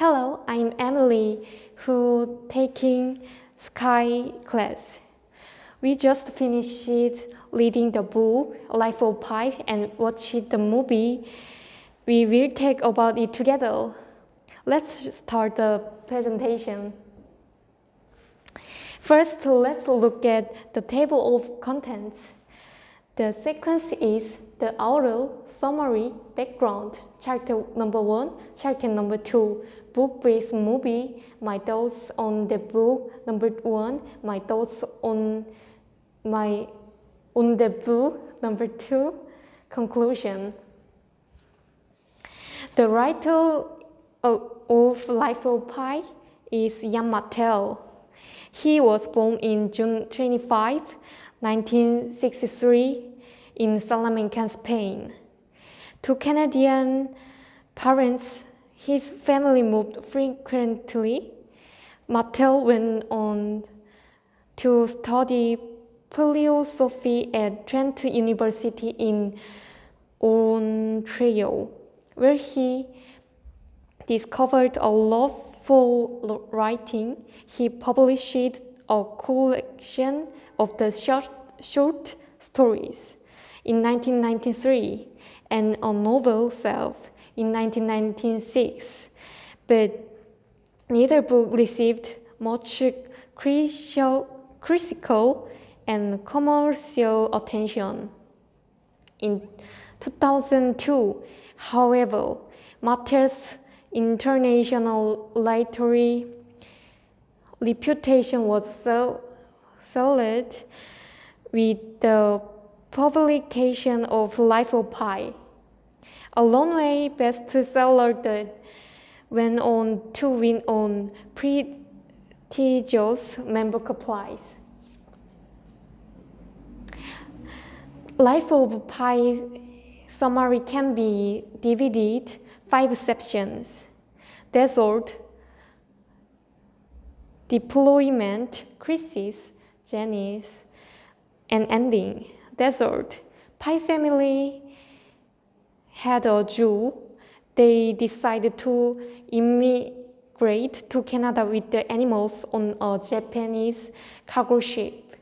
Hello, I'm Emily, who taking Sky class. We just finished reading the book Life of Pi and watched the movie. We will talk about it together. Let's start the presentation. First, let's look at the table of contents. The sequence is the oral, summary, background, chapter number 1, chapter number 2, book with movie, my thoughts on the book, number 1, my thoughts on the book, number 2, conclusion. The writer of Life of Pi is Jan Mattel. He was born in June 25, 1963 in Salamanca, Spain. To Canadian parents, his family moved frequently. Mattel went on to study philosophy at Trent University in Ontario, where he discovered a love for writing. He published a collection of the short stories in 1993 and a novel Self in 1996, but neither book received much critical and commercial attention. In 2002, however, Mattel's international literary reputation was solid with the publication of Life of Pi, a runaway bestseller that went on to win on prestigious member prize. Life of Pi summary can be divided 5 sections: desert, deployment, crisis, genesis, and ending. Desert. Pi family had a Jew. They decided to immigrate to Canada with the animals on a Japanese cargo ship.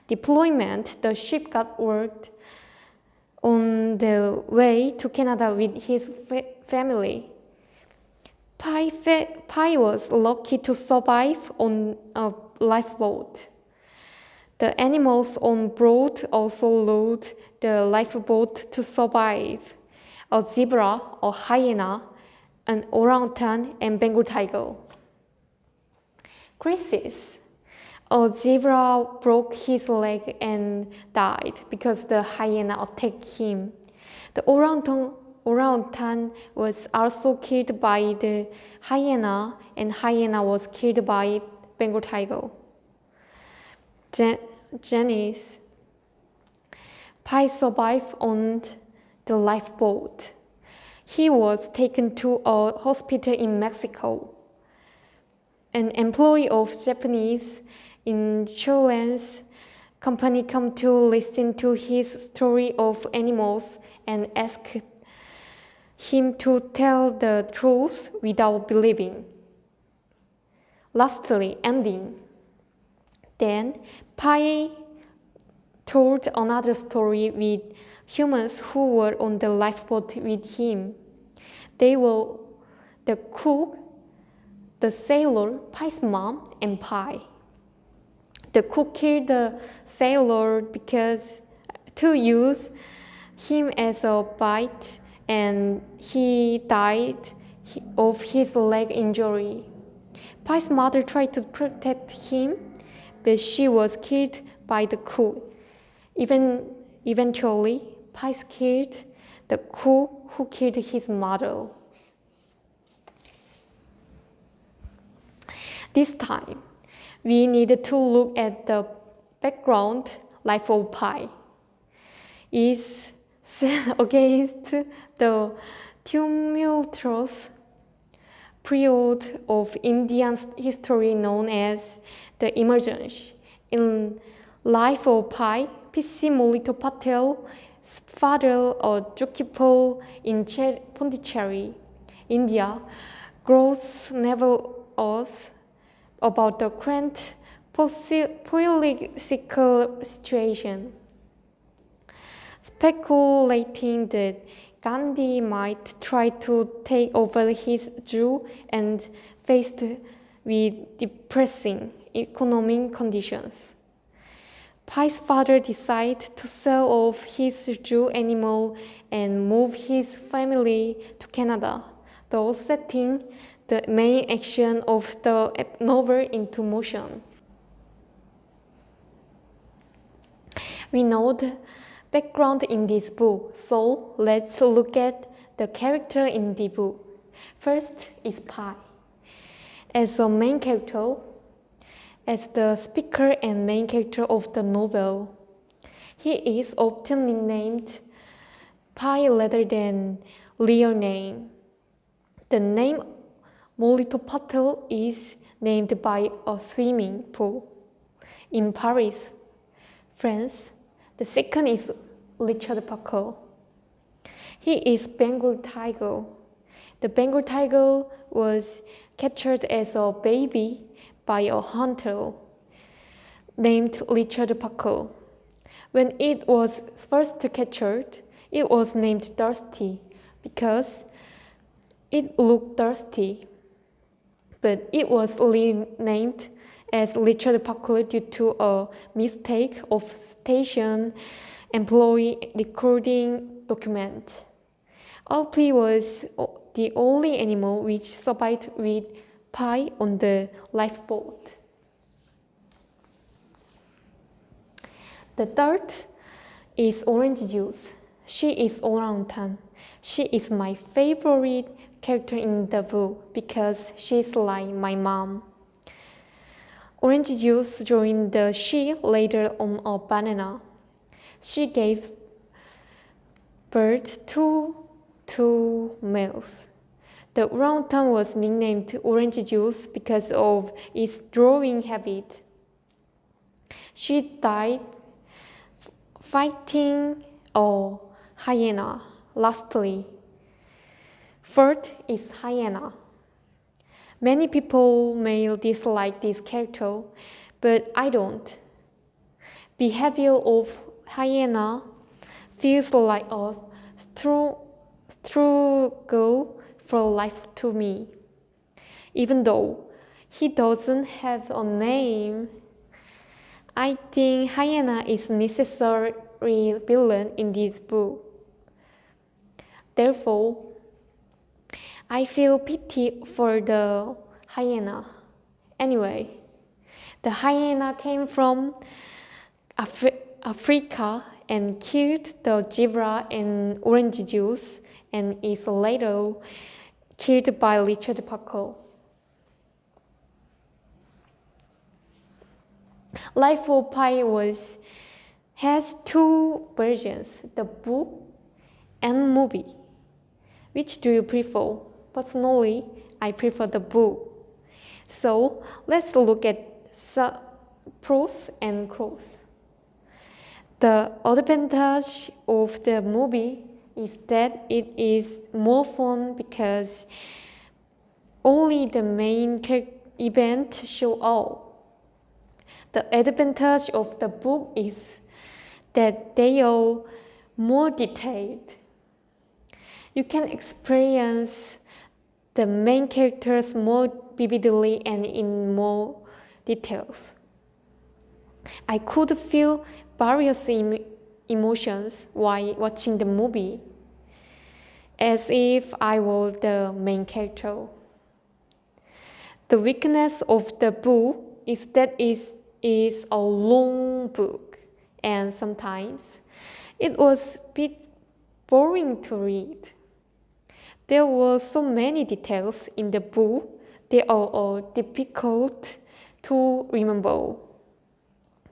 Deployment. The ship got word on the way to Canada with his family. Pi was lucky to survive on a lifeboat. The animals on board also rode the lifeboat to survive: a zebra, a hyena, an orangutan, and Bengal tiger. Crisis. A zebra broke his leg and died because the hyena attacked him. The orangutan was also killed by the hyena, and hyena was killed by Bengal tiger. Janice. Pi survived on the lifeboat. He was taken to a hospital in Mexico. An employee of Japanese insurance company came to listen to his story of animals and asked him to tell the truth without believing. Lastly, ending. Then, Pi told another story with humans who were on the lifeboat with him. They were the cook, the sailor, Pi's mom, and Pi. The cook killed the sailor because to use him as a bait, and he died of his leg injury. Pi's mother tried to protect him, but she was killed by the cook. Eventually, Pi killed the cook who killed his mother. This time, we needed to look at the background. Life of Pi is set against the tumultuous period of Indian history known as the Emergence. In Life of Pi, P.C. Molito Patel's father, a zookeeper in Pondicherry, India, grows never us about the current political situation, speculating that Gandhi might try to take over his Jew and faced with depressing economic conditions. Pai's father decided to sell off his Jew animal and move his family to Canada, thus setting the main action of the novel into motion. We know the background in this book, so let's look at the character in the book. First is Pai. As a main character, as the speaker and main character of the novel, he is often nicknamed Pai rather than real name. The name Molito Patel is named by a swimming pool in Paris, France. The second is Richard Parker. He is Bengal tiger. The Bengal tiger was captured as a baby by a hunter named Richard Parker. When it was first captured, it was named Dusty because it looked thirsty. But it was renamed as Richard Parker due to a mistake of station employee recording document. Alpi was the only animal which survived with Pai on the lifeboat. The third is Orange Juice. She is orangutan. She is my favorite character in the book because she's like my mom. Orange Juice joined the she later on a banana. She gave birth to two males. The orangutan was nicknamed Orange Juice because of its drawing habit. She died fighting a hyena. Lastly, fourth is hyena. Many people may dislike this character, but I don't. Behavior of hyena feels like a struggle for life to me. Even though he doesn't have a name, I think hyena is necessary villain in this book. Therefore, I feel pity for the hyena. Anyway, the hyena came from Africa and killed the zebra and orange juice and is later killed by Richard Parker. Life of Pi has two versions, the book and movie. Which do you prefer? Personally, I prefer the book. So let's look at pros and cons. The advantage of the movie is that it is more fun because only the main event show up. The advantage of the book is that they are more detailed. You can experience the main characters more vividly and in more details. I could feel various emotions while watching the movie, as if I were the main character. The weakness of the book is that it is a long book, and sometimes it was a bit boring to read. There were so many details in the book, they are difficult to remember.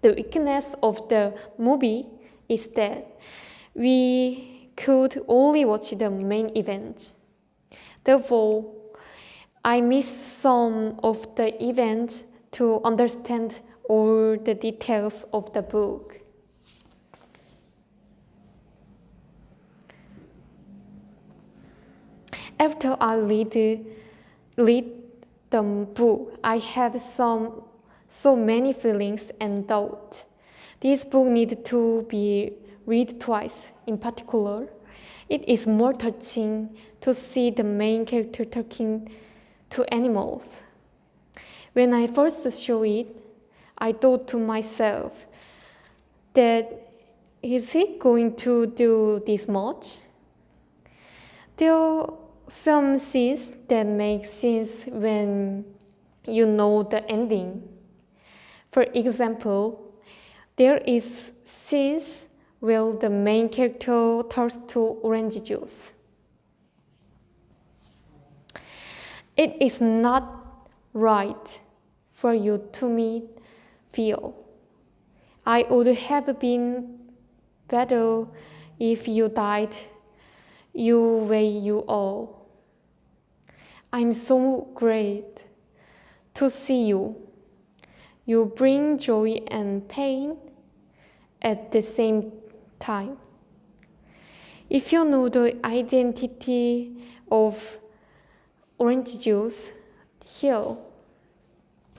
The weakness of the movie is that we could only watch the main event. Therefore, I missed some of the events to understand all the details of the book. After I read read the book, I had so many feelings and thoughts. This book needed to be read twice. In particular, it is more touching to see the main character talking to animals. When I first saw it, I thought to myself that is he going to do this much? There are some scenes that make sense when you know the ending. For example, there is scenes where the main character turns to orange juice. It is not right for you to feel. I would have been better if you died you way you are. I'm so great to see you. You bring joy and pain at the same time. If you know the identity of orange juice here,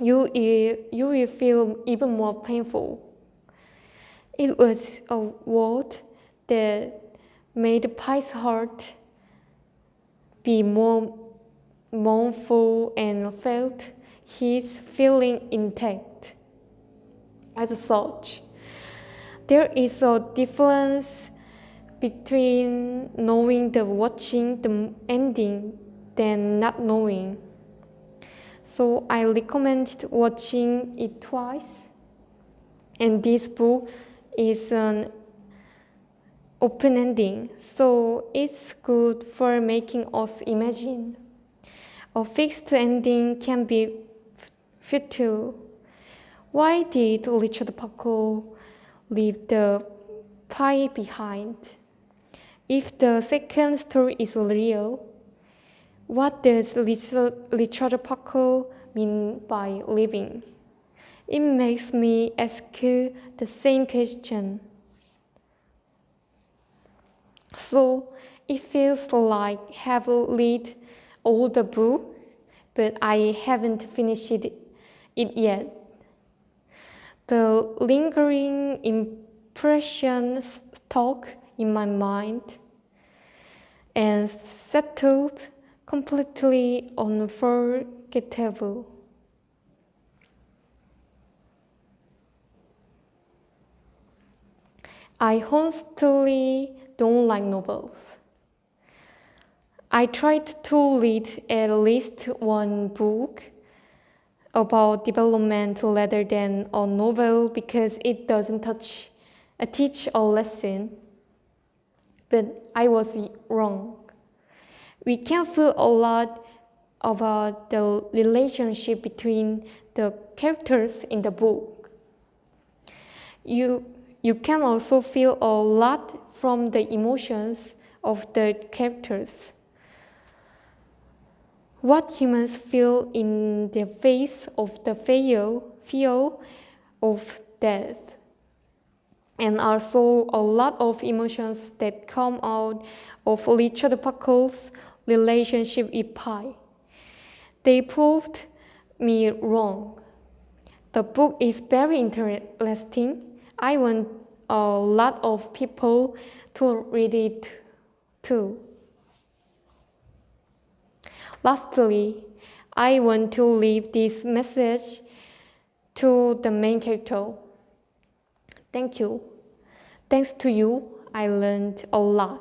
you will feel even more painful. It was a word that made Pai's heart be more mournful and felt his feeling intact. As such, there is a difference between watching the ending than not knowing. So I recommend watching it twice. And this book is an open ending, so it's good for making us imagine. A fixed ending can be futile. Why did Richard Parker leave the pie behind? If the second story is real, what does Richard Parker mean by leaving? It makes me ask the same question. So it feels like I have read all the book, but I haven't finished it yet. The lingering impressions stuck in my mind and settled completely unforgettable. I honestly don't like novels. I tried to read at least one book about development rather than a novel because it doesn't teach a lesson. But I was wrong. We can feel a lot about the relationship between the characters in the book. You can also feel a lot from the emotions of the characters. What humans feel in the face of the fear of death. And also a lot of emotions that come out of Richard Parker's relationship with Pi. They proved me wrong. The book is very interesting. I want a lot of people to read it too. Lastly, I want to leave this message to the main character. Thank you. Thanks to you, I learned a lot,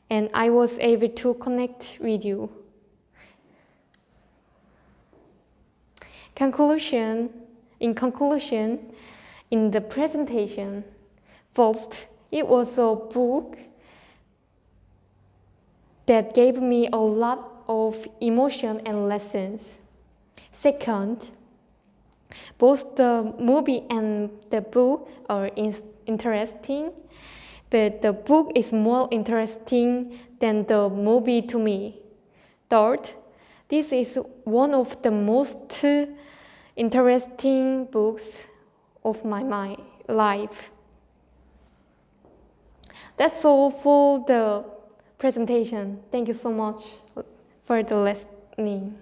and I was able to connect with you. In conclusion, in the presentation, first, it was a book that gave me a lot of emotion and lessons. Second, both the movie and the book are interesting, but the book is more interesting than the movie to me. Third, this is one of the most interesting books of my life. That's all for the presentation. Thank you so much for the listening.